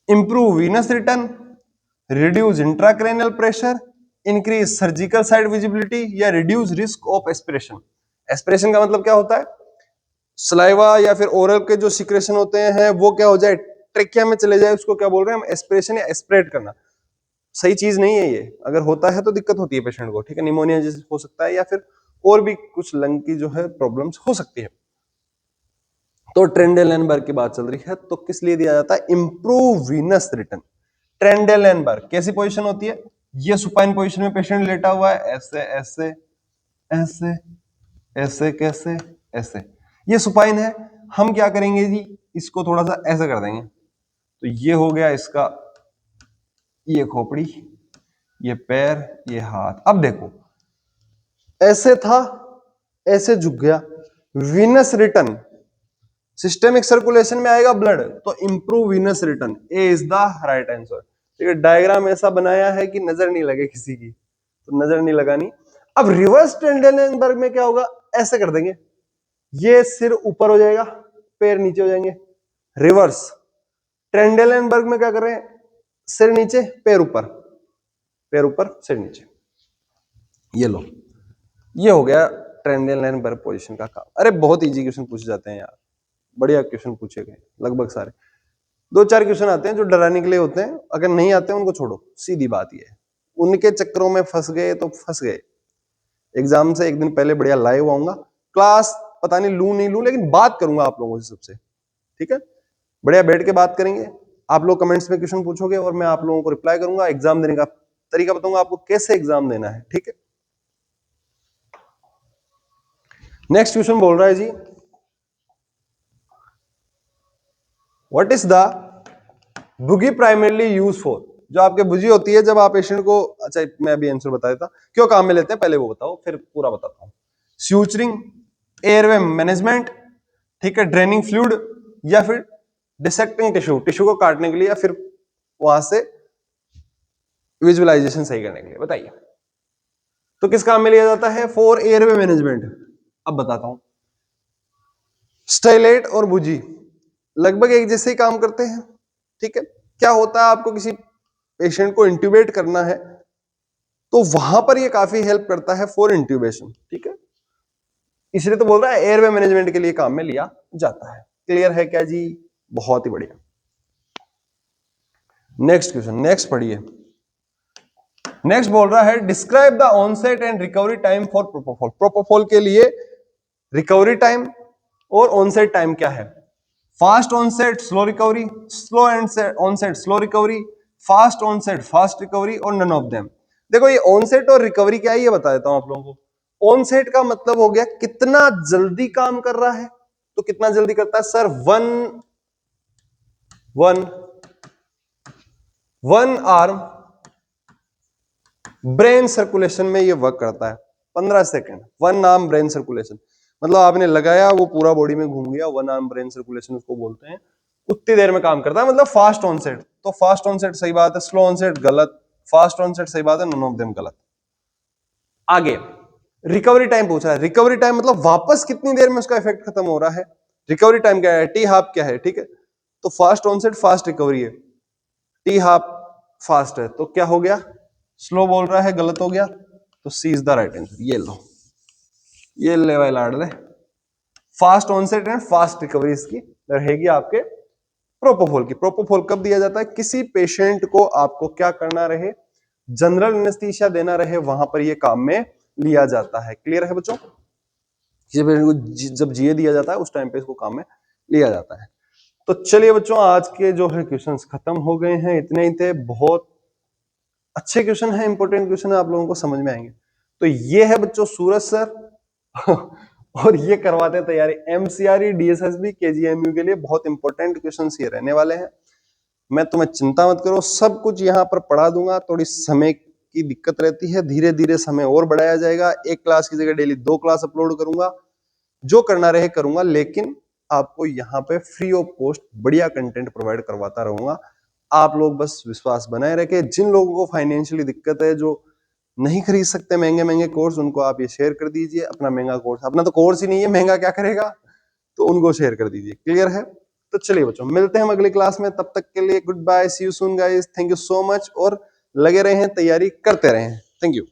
Improve venous return, reduce intracranial pressure, increase surgical side visibility या reduce risk of aspiration. Aspiration का मतलब क्या होता है, सलाइवा या फिर ओरल के जो सिक्रेशन होते हैं वो क्या हो जाए, ट्रेकिया में चले जाए, उसको क्या बोल रहे हैं हम, एस्पिरेशन या एस्पिरेट करना। सही चीज नहीं है ये, अगर होता है तो दिक्कत होती है पेशेंट को, ठीक है, निमोनिया जैसे हो सकता है या फिर और भी कुछ लंग की जो है प्रॉब्लम्स हो सकती है। तो ट्रेंडेलेनबर्ग की बात चल रही है, तो किस लिए दिया जाता है, इंप्रूव वीनस रिटर्न। ट्रेंडेलेनबर्ग कैसी पोजीशन होती है, ये सुपाइन पोजीशन में पेशेंट लेटा हुआ है, ऐसे ऐसे ऐसे ऐसे कैसे ऐसे, ये सुपाइन है। हम क्या करेंगे जी, इसको थोड़ा सा ऐसे कर देंगे, तो ये हो गया इसका, ये खोपड़ी, ये पैर, ये हाथ। अब देखो ऐसे था, ऐसे झुक गया, वीनस रिटर्न, सिस्टेमिक सर्कुलेशन में आएगा ब्लड, तो improve venous return, A is the right answer. ठीक है, डायग्राम ऐसा बनाया है कि नजर नहीं लगे किसी की, तो नजर नहीं लगानी। अब रिवर्स ट्रेंडेलेनबर्ग में क्या होगा, ऐसे कर देंगे, ये सिर ऊपर हो जाएगा, पैर नीचे हो जाएंगे। रिवर्स ट्रेंडेलेनबर्ग में क्या कर रहे हैं, सिर नीचे पैर ऊपर, पैर ऊपर सिर नीचे। ये लो, ये हो गया ट्रेंडेलेनबर्ग पोजीशन का काम। अरे बहुत इजी क्वेश्चन पूछे जाते हैं यार, बढ़िया क्वेश्चन पूछे गए लगभग सारे। 2-4 क्वेश्चन आते हैं जो डराने के लिए होते हैं, अगर नहीं आते हैं उनको छोड़ो, सीधी बात ये है। उनके चक्करों में फंस गए तो फंस गए। एग्जाम से एक दिन पहले बढ़िया लाइव आऊंगा, क्लास पता नहीं लूं नहीं लूं, लेकिन बात करूंगा आप लोगों से सबसे, ठीक है, बढ़िया बैठ के बात करेंगे। आप लोग कमेंट्स में क्वेश्चन पूछोगे और मैं आप लोगों को रिप्लाई करूंगा, एग्जाम देने का तरीका बताऊंगा आपको कैसे एग्जाम देना है, ठीक है। नेक्स्ट क्वेश्चन बोल रहा है जी, what is the bougie primarily use for. जो आपके बुजी होती है जब आप पेशेंट को, अच्छा मैं अभी आंसर बता देता, क्यों काम में लेते हैं पहले वो बताओ, फिर पूरा बताता हूं। स्यूचरिंग, एयरवे मैनेजमेंट, ठीक है, ड्रेनिंग फ्लूइड, या फिर डिसेक्टिंग टिश्यू, टिश्यू को काटने के लिए, या फिर वहां से विजुअलाइजेशन सही करने के लिए, बताइए। तो किस काम में लिया जाता है, फॉर एयरवे मैनेजमेंट। अब बताता हूं, स्टाइलेट और बुजी लगभग एक जैसे ही काम करते हैं, ठीक है। क्या होता है, आपको किसी पेशेंट को इंट्यूबेट करना है तो वहां पर ये काफी हेल्प करता है फॉर इंट्यूबेशन, ठीक है, इसलिए तो बोल रहा है एयरवे मैनेजमेंट के लिए काम में लिया जाता है। क्लियर है क्या जी, बहुत ही बढ़िया। नेक्स्ट क्वेश्चन, नेक्स्ट पढ़िए। नेक्स्ट बोल रहा है, describe the onset and recovery time for propofol. Propofol के लिए रिकवरी टाइम और ऑनसेट टाइम क्या है, fast onset slow recovery, slow onset slow recovery, fast onset fast recovery, और नन ऑफ देम। देखो ये ऑनसेट और रिकवरी क्या है ये बता देता हूं आप लोगों को। ऑनसेट का मतलब हो गया कितना जल्दी काम कर रहा है, तो कितना जल्दी करता है sir, one arm brain circulation में ये वर्क करता है 15 second, one arm brain circulation, मतलब आपने लगाया वो पूरा बॉडी में घूम गया, वन आर्म ब्रेन सर्कुलेशन उसको बोलते हैं, उतनी देर में काम करता है, मतलब फास्ट ऑनसेट। तो फास्ट ऑनसेट सही बात है, स्लो ऑनसेट गलत, फास्ट ऑनसेट सही बात है, नन ऑफ देम गलत। आगे रिकवरी टाइम पूछा है, रिकवरी टाइम मतलब वापस कितनी देर में उसका इफेक्ट खत्म हो रहा है, रिकवरी टाइम क्या है, टी हाफ क्या है, ठीक है। तो फास्ट ऑनसेट फास्ट रिकवरी है, टी हाफ फास्ट है, तो क्या हो गया, स्लो बोल रहा है, गलत हो गया, तो C is the right answer. ये लो, ये ले भाई लाड ले, fast onset and fast recovery इसकी रहेगी आपके प्रोपोफॉल की। प्रोपोफॉल कब दिया जाता है, किसी पेशेंट को आपको क्या करना रहे, जनरल एनेस्थीसिया देना रहे, वहां पर ये काम में लिया जाता है। क्लियर है बच्चों, किसी पेशेंट को जब जीए दिया जाता है उस टाइम पे इसको काम में लिया जाता है। तो चलिए बच्चों, आज के जो है क्वेश्चंस खत्म हो गए हैं, इतने ही थे, बहुत अच्छे क्वेश्चन है, इंपॉर्टेंट क्वेश्चन है, आप लोगों को समझ में आएंगे। तो ये है बच्चों सूरज सर और ये करवाते हैं तैयारी एमसीआरई, डीएसएसबी, केजीएमयू के लिए, बहुत इंपॉर्टेंट क्वेश्चंस ये रहने वाले हैं। मैं तुम्हें चिंता मत करो, सब कुछ यहाँ पर पढ़ा दूंगा, थोड़ी समय की दिक्कत रहती है, धीरे धीरे समय और बढ़ाया जाएगा, एक क्लास की जगह डेली 2 क्लास अपलोड करूंगा, जो करना रहे करूंगा, लेकिन आपको यहाँ पे फ्री ऑफ कॉस्ट बढ़िया कंटेंट प्रोवाइड करवाता रहूंगा। आप लोग बस विश्वास बनाए रखें। जिन लोगों को फाइनेंशियली दिक्कत है, जो नहीं खरीद सकते महंगे महंगे कोर्स, उनको आप ये शेयर कर दीजिए अपना महंगा कोर्स, अपना तो कोर्स ही नहीं है, महंगा क्या करेगा, तो उनको शेयर कर दीजिए। क्लियर है। तो चलिए बच्चों, मिलते हैं हम अगली क्लास में, तब तक के लिए goodbye, see you soon guys, thank you so much, और लगे रहे हैं, तैयारी करते रहे हैं, थैंक यू।